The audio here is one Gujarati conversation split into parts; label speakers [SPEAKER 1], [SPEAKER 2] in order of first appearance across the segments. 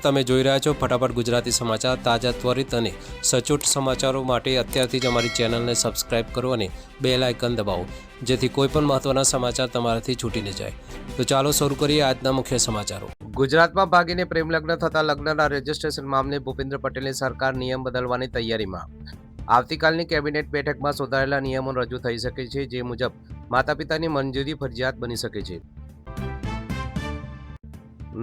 [SPEAKER 1] તમે જોઈ રહ્યા છો ફટાફટ ગુજરાતી સમાચાર. તાજા, ત્વરિત અને સચોટ સમાચારો માટે અત્યારથી જ અમારી ચેનલને સબસ્ક્રાઇબ કરો અને બેલ આઇકન દબાવો, જેથી કોઈપણ મહત્વના સમાચાર તમારાથી છૂટી ન જાય. તો ચાલો શરૂ કરીએ આજના મુખ્ય સમાચારો. ગુજરાતમાં ભાગીને પ્રેમ લગ્ન થતા લગ્નના રજીસ્ટ્રેશન મામલે ભૂપેન્દ્ર પટેલની સરકાર નિયમ બદલવાની તૈયારીમાં. આવતીકાલની કેબિનેટ બેઠકમાં સુધારેલા નિયમો રજૂ થઈ શકે છે, જે મુજબ માતા પિતાની મંજૂરી ફરજિયાત બની શકે છે.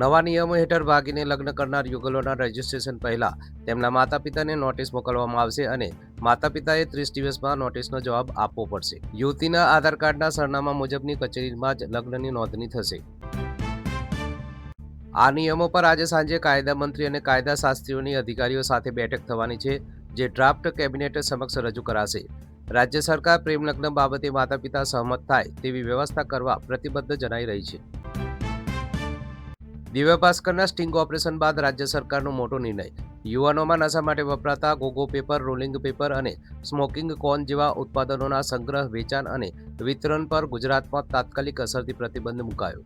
[SPEAKER 1] નવા નિયમો હેઠળ ભાગીને લગ્ન કરનાર યુગલોના રજીસ્ટ્રેશન પહેલા તેમના માતા પિતાને નોટિસ મોકલવામાં આવશે અને માતા પિતાએ 30 દિવસમાં નોટિસનો જવાબ આપવો પડશે. યુવતીના આધાર કાર્ડના સરનામા મુજબની કચેરીમાં જ લગ્નની નોંધણી થશે. આ નિયમો પર આજે સાંજે કાયદા મંત્રી અને કાયદા શાસ્ત્રીઓની અધિકારીઓ સાથે બેઠક થવાની છે, જે ડ્રાફ્ટ કેબિનેટ સમક્ષ રજૂ કરાશે. રાજ્ય સરકાર પ્રેમ લગ્ન બાબતે માતા પિતા સહમત થાય તેવી વ્યવસ્થા કરવા પ્રતિબદ્ધ જણાઈ રહી છે. દિવ્ય ભાસ્કરના સ્ટિંગ ઓપરેશન બાદ રાજ્ય સરકારનો મોટો નિર્ણય. યુવાનોમાં નશા માટે વપરાતા ગોગો પેપર, રોલિંગ પેપર અને સ્મોકિંગ કોન જેવા ઉત્પાદનોના સંગ્રહ, વેચાણ અને વિતરણ પર ગુજરાતમાં તાત્કાલિક અસરથી પ્રતિબંધ મુકાયો.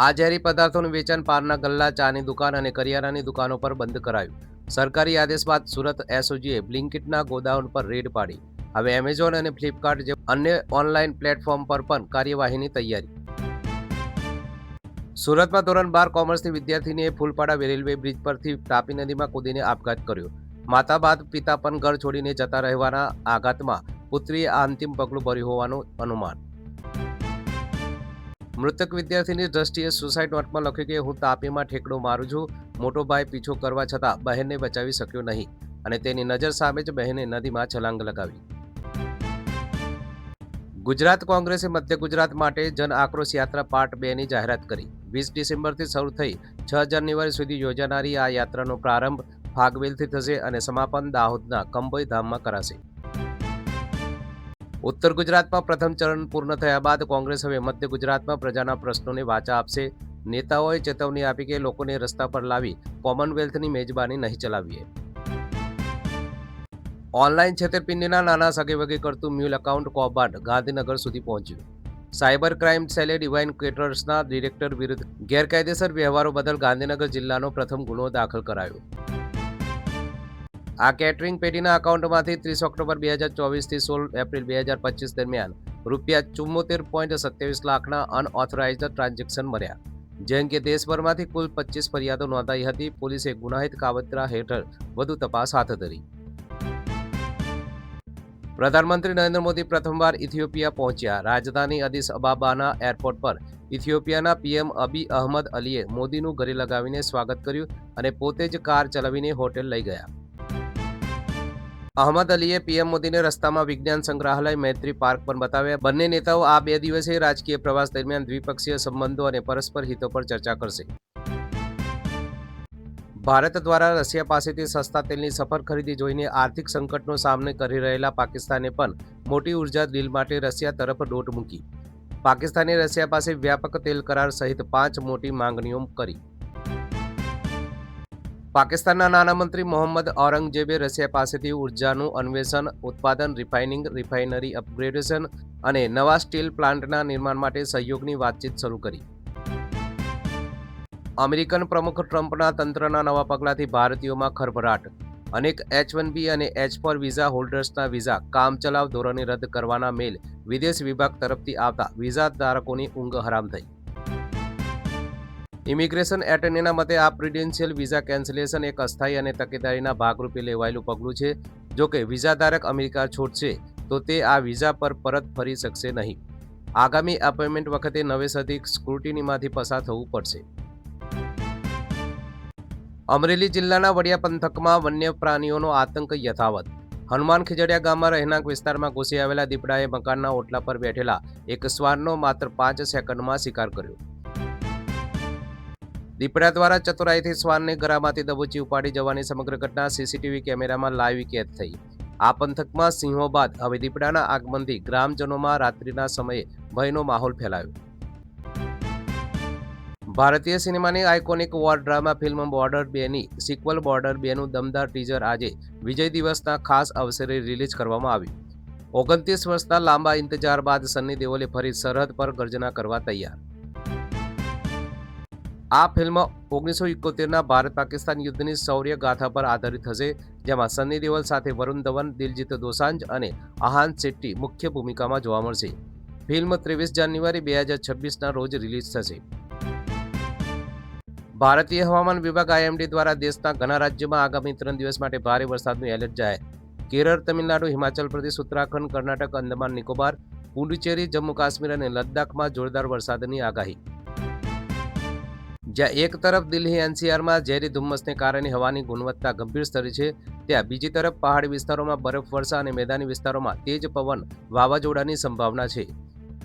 [SPEAKER 1] આ ઝેરી પદાર્થોનું વેચાણ પાનના ગલ્લા, ચાની દુકાન અને કરિયાણાની દુકાનો પર બંધ કરાયું. સરકારી આદેશ બાદ સુરત એસઓજીએ બ્લિંકિટના ગોડાઉન પર રેડ પાડી. હવે એમેઝોન અને ફ્લિપકાર્ટ જેવા અન્ય ઓનલાઈન પ્લેટફોર્મ પર પણ કાર્યવાહીની તૈયારી. સુરતમાં ધોરણ 12 કોમર્સની વિદ્યાર્થીનીએ ફૂલપાડા રેલવે બ્રિજ પરથી તાપી નદીમાં કૂદીને આપઘાત કર્યો. માતા બાદ પિતા પણ ઘર છોડીને જતા રહેવાના આઘાતમાં પુત્રીએ આ અંતિમ પગલું ભર્યું હોવાનું અનુમાન. મૃતક વિદ્યાર્થીની દ્રષ્ટિએ સુસાઇડ નોટમાં લખ્યું કે હું તાપીમાં ઠેકડો મારું છું. મોટો ભાઈ પીછો કરવા છતાં બહેનને બચાવી શક્યો નહીં અને તેની નજર સામે જ બહેને નદીમાં છલાંગ લગાવી. ગુજરાત કોંગ્રેસે મધ્ય ગુજરાત માટે જન આક્રોશ યાત્રા પાર્ટ 2 ની જાહેરાત કરી. 20 ડિસેમ્બરથી શરૂ થઈ 6 જાન્યુઆરી સુધી યોજાનારી આ યાત્રાનો પ્રારંભ ફાગવેલથી થશે અને સમાપન દાહોદના કંબોઈ ધામમાં કરાશે. ઉત્તર ગુજરાતમાં પ્રથમ ચરણ પૂર્ણ થયા બાદ કોંગ્રેસ હવે મધ્ય ગુજરાતમાં પ્રજાના પ્રશ્નોને વાચા આપશે. નેતાઓએ ચેતવણી આપી કે લોકોને રસ્તા પર લાવી કોમનવેલ્થની મેજબાની નહીં ચલાવીએ. ઓનલાઈન છેતરપિંડીના નાના સગેવગે કરતું મ્યુલ એકાઉન્ટ કૌભાંડ ગાંધીનગર સુધી પહોંચ્યું. સાયબર ક્રાઇમ સેલે ડિવાઇન કેટરર્સના ડિરેક્ટર વિરુદ્ધ ગેરકાયદેસર વ્યવહારો બદલ ગાંધીનગર જિલ્લાનો પ્રથમ ગુનો દાખલ કરાયો. આ કેટરિંગ પેઢીના એકાઉન્ટમાંથી 30 ઓક્ટોબર 2024 થી 16 એપ્રિલ 2025 દરમિયાન ₹74.27 લાખના અનઓથોરાઇઝ્ડ ટ્રાન્ઝેક્શન મળ્યા. જે અંગે દેશભરમાંથી કુલ 25 ફરિયાદો નોંધાઈ હતી. પોલીસે ગુનાહિત કાવતરા હેઠળ વધુ તપાસ હાથ ધરી. પ્રધાનમંત્રી નરેન્દ્ર મોદી પ્રથમવાર ઇથિયોપિયા પહોંચ્યા. રાજધાની અદિસ અબાબાના એરપોર્ટ પર ઇથિયોપિયાના પીએમ અબી અહમદ અલીએ મોદીનું ગળે લગાવીને સ્વાગત કર્યું અને પોતે જ કાર ચલાવીને હોટેલ લઈ ગયા. અહમદ અલીએ પીએમ મોદીને રસ્તામાં વિજ્ઞાન સંગ્રહાલય, મૈત્રી પાર્ક પણ બતાવ્યા. બંને નેતાઓ આ 2 દિવસીય રાજકીય પ્રવાસ દરમિયાન દ્વિપક્ષીય સંબંધો અને પરસ્પર હિતો પર ચર્ચા કરશે. ભારત દ્વારા રશિયા પાસેથી સસ્તા તેલની સફર ખરીદી જોઈને આર્થિક સંકટનો સામનો કરી રહેલા પાકિસ્તાને પણ મોટી ઉર્જા ડીલ માટે રશિયા તરફ દોટ મૂકી. પાકિસ્તાને રશિયા પાસે વ્યાપક તેલ કરાર સહિત 5 મોટી માંગણીઓ કરી. પાકિસ્તાનના નાણામંત્રી મોહમ્મદ ઔરંગઝેબે રશિયા પાસેથી ઉર્જાનું અન્વેષણ, ઉત્પાદન, રિફાઇનિંગ, રિફાઇનરી અપગ્રેડેશન અને નવા સ્ટીલ પ્લાન્ટના નિર્માણ માટે સહયોગની વાતચીત શરૂ કરી. અમેરિકન પ્રમુખ ટ્રમ્પના તંત્રના નવા પગલાંથી ભારતીયોમાં ખળભળાટ. અનેક H-1B અને H-4 વિઝા હોલ્ડર્સના વિઝા કામચલાઉ ધોરણે રદ કરવાના મેલ વિદેશ વિભાગ તરફથી આવતા વિઝા ધારકોની ઊંઘ હરામ થઈ. ઇમિગ્રેશન એટર્નીના મતે આ પ્રિડેન્શિયલ વિઝા કેન્સલેશન એક અસ્થાયી અને તકેદારીના ભાગરૂપે લેવાયેલું પગલું છે. જોકે વિઝાધારક અમેરિકા છોડશે તો તે આ વિઝા પર પરત ફરી શકશે નહીં. આગામી એપોઇન્ટમેન્ટ વખતે નવેસરથી સ્ક્રુટિનીમાંથી પસાર થવું પડશે. અમરેલી જિલ્લાના વડિયા પંથકમાં વન્ય પ્રાણીઓનો આતંક યથાવત. હનુમાન ખીજડીયા ગામમાં રહેણાંક વિસ્તારમાં ઘૂસી આવેલા દીપડાએ મકાનના ઓટલા પર બેઠેલા એક શ્વાનનો માત્ર 5 સેકન્ડમાં શિકાર કર્યો. દીપડા દ્વારા ચતુરાઈથી શ્વાનને ગળામાંથી દબોચી ઉપાડી જવાની સમગ્ર ઘટના સીસીટીવી કેમેરામાં લાઈવ કેદ થઈ. આ પંથકમાં સિંહો બાદ હવે દીપડાના આગમનથી ગ્રામજનોમાં રાત્રિના સમયે ભયનો માહોલ ફેલાયો. ભારતીય સિનેમાની iconic war drama film Border 2ની સિક્વલ બોર્ડર 2નું દમદાર ટીઝર આજે વિજય દિવસના ખાસ અવસરે રિલીઝ કરવામાં આવ્યું. 29 વર્ષના લાંબા ઇંતજાર બાદ સન્ની દેઓલે ફરી સરહદ પર ગર્જના કરવા તૈયાર. આ ફિલ્મ 1971ના ભારત પાકિસ્તાન યુદ્ધની શૌર્ય ગાથા પર આધારિત હશે, જેમાં સની દેઓલ સાથે વરુણ ધવન, દિલજીત દોસાંઝ અને આહાન શેટ્ટી મુખ્ય ભૂમિકામાં જોવા મળશે. ફિલ્મ 23 જાન્યુઆરી 2026ના રોજ રિલીઝ થશે. ભારતીય હવામાન વિભાગ IMD દ્વારા દેશના ઘણા રાજ્યોમાં આગામી 3 દિવસ માટે ભારે વરસાદનું એલર્ટ જાહેર. કેરળ, તમિલનાડુ, હિમાચલ પ્રદેશ, ઉત્તરાખંડ, કર્ણાટક, અંદમાન નિકોબાર, પુડુચેરી, જમ્મુ કાશ્મીર અને લદ્દાખમાં જોરદાર વરસાદની આગાહી. જ્યાં એક તરફ દિલ્હી NCRમાં ઝેરી ધુમ્મસને કારણે હવાની ગુણવત્તા ગંભીર સ્તરે છે, ત્યાં બીજી તરફ પહાડી વિસ્તારોમાં બરફવર્ષા અને મેદાની વિસ્તારોમાં તેજ પવન, વાવાઝોડાની સંભાવના છે.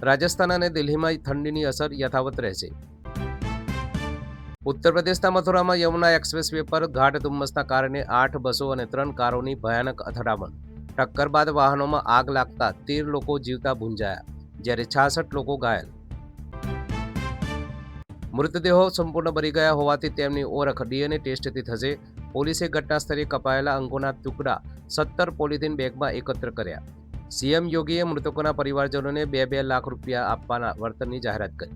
[SPEAKER 1] રાજસ્થાન અને દિલ્હીમાં ઠંડીની અસર યથાવત રહેશે. ઉત્તર પ્રદેશના મથુરામાં યમુના એક્સપ્રેસ વે પર ગાઢ ધુમ્મસના કારણે 8 બસો અને 3 કારોની ભયાનક અથડામણ. ટક્કર બાદ વાહનોમાં આગ લાગતા 13 લોકો જીવતા ભૂંજાયા, જ્યારે 66 લોકો ઘાયલ. મૃતદેહો સંપૂર્ણ બળી ગયા હોવાથી તેમની ઓળખ DNA ટેસ્ટથી થશે. પોલીસે ઘટના સ્થળે કપાયેલા અંગોના ટુકડા 17 પોલિથીન બેગમાં એકત્ર કર્યા. CM યોગીએ મૃતકોના પરિવારજનોને 2 લાખ રૂપિયા આપવાના વળતરની જાહેરાત કરી.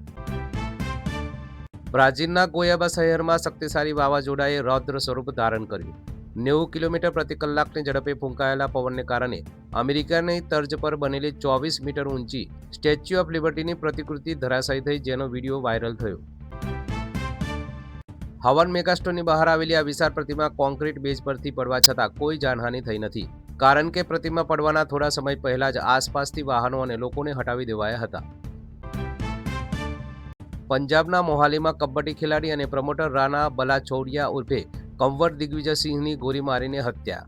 [SPEAKER 1] બ્રાઝિલના ગોયાબા શહેરમાં શક્તિશાળી વાવાઝોડાએ રૌદ્ર સ્વરૂપ ધારણ કર્યું. 90 કિલોમીટર પ્રતિ કલાકની ઝડપે ફૂંકાયેલા પવનને કારણે અમેરિકાની તર્જ પર બનેલી 24 મીટર ઊંચી સ્ટેચ્યુ ઓફ લિબર્ટીની પ્રતિકૃતિ ધરાશાયી થઈ, જેનો વિડીયો વાયરલ થયો. હવન મેગાસ્ટોરની બહાર આવેલી આ વિશાળ પ્રતિમા કોન્ક્રીટ બેઝ પરથી પડવા છતાં કોઈ જાનહાનિ થઈ નથી, કારણ કે પ્રતિમા પડવાના થોડા સમય પહેલા જ આસપાસથી વાહનો અને લોકોને હટાવી દેવાયા હતા. પંજાબના મોહાલીમાં કબડ્ડી ખેલાડી અને પ્રમોટર રાણા બલાચૌરિયા ઉર્ફે કંવર દિગ્વિજયસિંહની ગોળી મારીને હત્યા.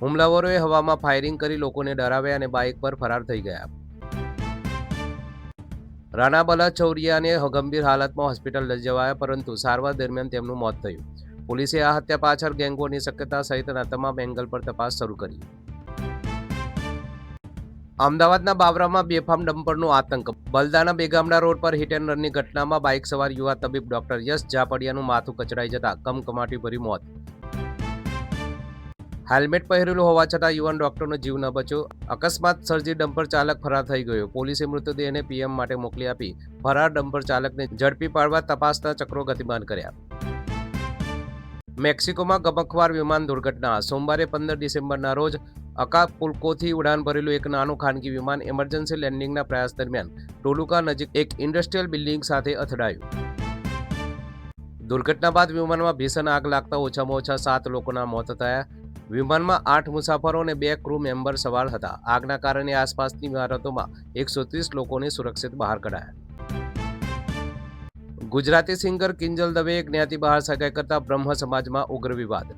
[SPEAKER 1] હુમલાવરોએ હવામાં ફાયરિંગ કરી લોકોને ડરાવ્યા અને બાઇક પર ફરાર થઈ ગયા. રાણા બલાચૌરિયાને ગંભીર હાલતમાં હોસ્પિટલ લઈ જવાયા, પરંતુ સારવાર દરમિયાન તેમનું મોત થયું. પોલીસે આ હત્યા પાછળ ગેંગવોરની શક્યતા સહિતના તમામ એંગલ પર તપાસ શરૂ કરી. અમદાવાદના બાબરામાં બેફામ ડમ્પરનો આતંક. બલદાના બેગામડા રોડ પર હિટ એન્ડ રનની ઘટનામાં બાઇક સવાર યુવા તબીબ ડોક્ટર યશ ઝાપડિયાનું માથું કચડાઈ જતા કમકમાટી ભરી મોત. હેલ્મેટ પહેરેલું હોવા છતાં યુવાન ડોક્ટરનો જીવ ન બચ્યો. અકસ્માત સર્જી ડમ્પર ચાલક ફરાર થઈ ગયો. પોલીસે મૃતદેહને PM માટે મોકલી આપી ફરાર ડમ્પર ચાલકને ઝડપી પાડવા તપાસના ચક્રો ગતિમાન કર્યા. મેક્સિકોમાં ગમખ્વાર વિમાન દુર્ઘટના. સોમવારે 15 ડિસેમ્બરના રોજ અકાપુલ્કોથી ઉડાન ભરેલું એક નાનું ખાનગી વિમાન એમરજન્સી લેન્ડિંગના પ્રયાસ દરમિયાન ટોલુકા નજીક એક ઇન્ડસ્ટ્રીયલ બિલ્ડિંગ સાથે અથડાયું. દુર્ઘટના બાદ વિમાનમાં ભીષણ આગ લાગતા ઓછામાં ઓછા 7 લોકોના મોત થયા. વિમાનમાં 8 મુસાફરો અને 2 ક્રૂ મેમ્બર સવાર હતા. આગના કારણે આસપાસની ઇમારતોમાં 130 લોકોને સુરક્ષિત બહાર કઢાયા. ગુજરાતી સિંગર કિંજલ દવેએ જ્ઞાતિ બહાર સગાઈ કરતા બ્રહ્મ સમાજમાં ઉગ્ર વિવાદ.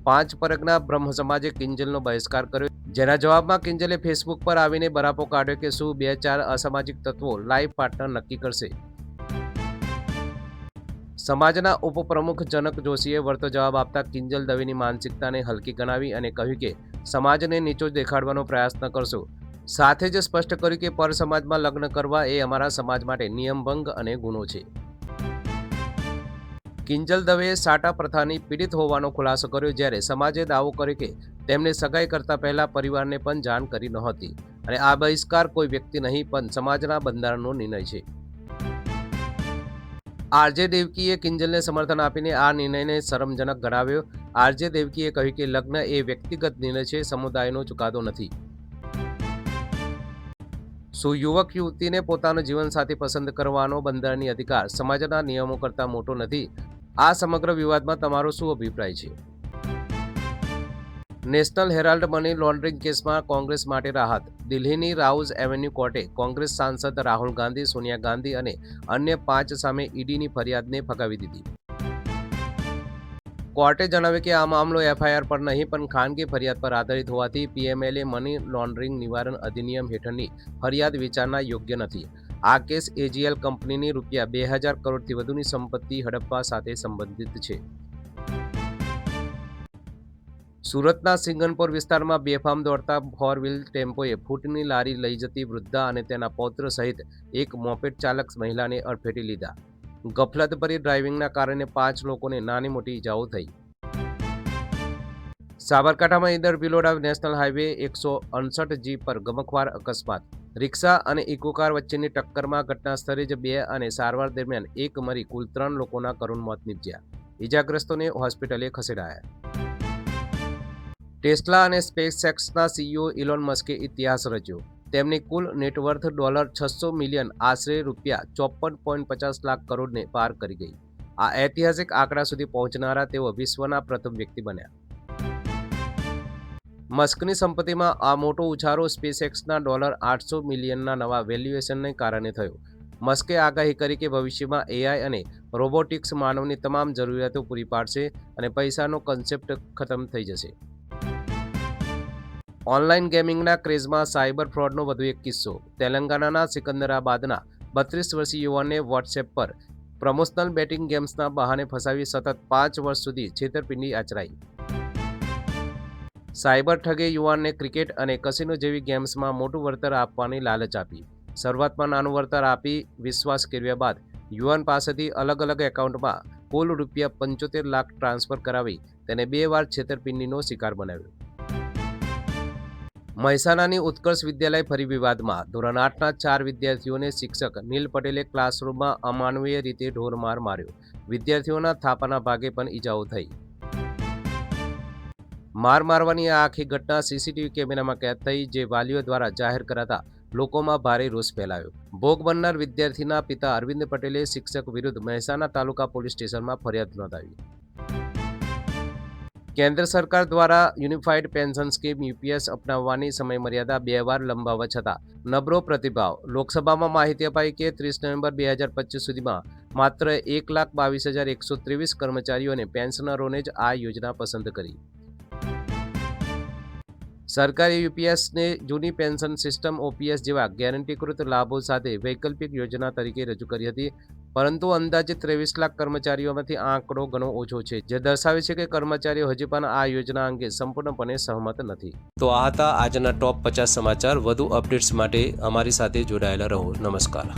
[SPEAKER 1] 5 પરગના બ્રહ્મ સમાજે કિંજલનો બહિષ્કાર કર્યો, જેના જવાબમાં કિંજલે ફેસબુક પર આવીને બરાપો કાઢ્યો કે શું 2-4 અસામાજિક તત્વો લાઈફ પાર્ટનર નક્કી કરશે. સમાજના ઉપપ્રમુખ જનક જોશીએ વળતો જવાબ આપતા કિંજલ દવેની માનસિકતાને હલકી ગણાવી અને કહ્યું કે સમાજને નીચો દેખાડવાનો પ્રયાસ ન કરશો. સાથે જ સ્પષ્ટ કર્યું કે પર સમાજમાં લગ્ન કરવા એ અમારા સમાજ માટે નિયમભંગ અને ગુનો છે. કિંજલ દવેએ સાટા પ્રથાની પીડિત હોવાનો ખુલાસો કર્યો, જ્યારે સમાજે દાવો કર્યો કે તેમને સગાઈ કરતા પહેલા પરિવારને પણ જાણ કરી નહોતી અને આ બહિષ્કાર કોઈ વ્યક્તિ નહીં પણ સમાજના બંધારણનો નિર્ણય છે. RJ દેવકીએ કિંજલને સમર્થન આપીને આ નિર્ણયને શરમજનક ગણાવ્યો. RJ દેવકીએ કહ્યું કે લગ્ન એ વ્યક્તિગત નિર્ણય છે, સમુદાયનો ચુકાદો નથી. શું યુવક યુવતીને પોતાનો જીવનસાથી પસંદ કરવાનો બંધારણીય અધિકાર સમાજના નિયમો કરતાં મોટો નથી? આ સમગ્ર વિવાદમાં તમારો શું અભિપ્રાય છે? નેશનલ હેરાલ્ડ મની લોન્ડરિંગ કેસમાં કોંગ્રેસ માટે રાહત. દિલ્હીની રાઉઝ એવન્યુ કોર્ટે કોંગ્રેસ સાંસદ રાહુલ ગાંધી, સોનિયા ગાંધી અને અન્ય 5 સામે ઈડીની ફરિયાદને ફગાવી દીધી. કોર્ટે જણાવ્યું કે આ મામલો FIR પર નહીં પણ ખાનગી ફરિયાદ પર આધારિત હોવાથી PMLA મની લોન્ડરિંગ નિવારણ અધિનિયમ હેઠળની ફરિયાદ વિચારણા યોગ્ય નથી. આ કેસ AGL કંપનીની રૂપિયા 2000 કરોડથી વધુની સંપત્તિ હડપવા સાથે સંબંધિત છે. સુરતના સિંગનપોર વિસ્તારમાં બેફામ દોડતા 4-વ્હીલ ટેમ્પોએ ફૂટની લારી લઈ જતી વૃદ્ધા અને તેના પૌત્ર સહિત એક મોપેડ ચાલક મહિલાને અડફેટી લીધા. ગફલતભરી ડ્રાઇવિંગના કારણે 5 લોકોને નાની મોટી ઇજાઓ થઈ. સાબરકાંઠામાં Idar Bhiloda national highway 168G પર ગમખ્વાર અકસ્માત. રિક્ષા અને ઇકો કાર વચ્ચેની ટક્કરમાં ઘટના સ્થળે જ 2 અને સારવાર દરમિયાન 1 મરી કુલ 3 લોકોના કરુણ મોત નીપજ્યા. ઇજાગ્રસ્તોને હોસ્પિટલે ખસેડાયા. ટેસ્લા અને સ્પેસએક્સના સીઈઓ ઇલોન મસ્કે ઇતિહાસ રચ્યો. તેમની કુલ નેટવર્થ $600 મિલિયન આશરે ₹54.50 લાખ કરોડને પાર કરી ગઈ. આ ઐતિહાસિક આંકડા સુધી પહોંચનારા તેઓ વિશ્વના પ્રથમ વ્યક્તિ બન્યા. મસ્કની સંપત્તિમાં આ મોટો ઉછાળો સ્પેસએક્સના $800 મિલિયનના નવા વેલ્યુએશનને કારણે થયો. મસ્કે આગાહી કરી કે ભવિષ્યમાં એઆઈ અને રોબોટિક્સ માનવની તમામ જરૂરિયાતો પૂરી પાડશે અને પૈસાનો કન્સેપ્ટ ખતમ થઈ જશે. ઓનલાઈન ગેમિંગના ક્રેઝમાં સાયબર ફ્રોડનો વધુ એક કિસ્સો. તેલંગાણાના સિકંદરાબાદના 32 વર્ષીય યુવાનને વોટ્સએપ પર પ્રમોશનલ બેટિંગ ગેમ્સના બહાને ફસાવી સતત 5 વર્ષ સુધી છેતરપિંડી આચરાઈ. સાયબર ઠગે યુવાનને ક્રિકેટ અને કસિનો જેવી ગેમ્સમાં મોટું વળતર આપવાની લાલચ આપી. શરૂઆતમાં નાનું વળતર આપી વિશ્વાસ કેળવ્યા બાદ યુવાન પાસેથી અલગ અલગ એકાઉન્ટમાં કુલ ₹75 લાખ ટ્રાન્સફર કરાવી તેને 2 વાર છેતરપિંડીનો શિકાર બનાવ્યો. મહેસાણાની ઉત્કર્ષ વિદ્યાલય ફરી વિવાદમાં. ધોરણ 8ના 4 વિદ્યાર્થીઓને શિક્ષક નીલ પટેલે ક્લાસરૂમમાં અમાનવીય રીતે ઢોરમાર માર્યો. વિદ્યાર્થીઓના થાપાના ભાગે પણ ઈજાઓ થઈ. માર મારવાની આ આખી ઘટના સીસીટીવી કેમેરામાં કેદ થઈ, જે વાલીઓ દ્વારા જાહેર કરાતા લોકોમાં ભારે રોષ ફેલાયો. ભોગ બનનાર વિદ્યાર્થીના પિતા અરવિંદ પટેલે શિક્ષક વિરુદ્ધ મહેસાણા તાલુકા પોલીસ સ્ટેશનમાં ફરિયાદ નોંધાવી. કેન્દ્ર સરકાર દ્વારા યુનિફાઈડ પેન્શન સ્કીમ યુપીએસ અપનાવવાની સમયમર્યાદા 2 વાર લંબાવવા છતાં નબળો પ્રતિભાવ. લોકસભામાં માહિતી અપાઈ કે 30 નવેમ્બર 2025 સુધીમાં માત્ર 1,22,123 કર્મચારીઓ અને પેન્શનરોને જ આ યોજના પસંદ કરી. સરકારે યુપીએસને જૂની પેન્શન સિસ્ટમ ઓપીએસ જેવા ગેરંટીકૃત લાભો સાથે વૈકલ્પિક યોજના તરીકે રજૂ કરી હતી, પરંતુ અંદાજે 23 લાખ કર્મચારીઓમાંથી આ આંકડો ઘણો ઓછો છે, જે દર્શાવે છે કે કર્મચારીઓ હજી પણ આ યોજના અંગે સંપૂર્ણપણે સહમત નથી. તો આ હતા આજના ટોપ 50 સમાચાર. વધુ અપડેટ્સ માટે અમારી સાથે જોડાયેલા રહો. નમસ્કાર.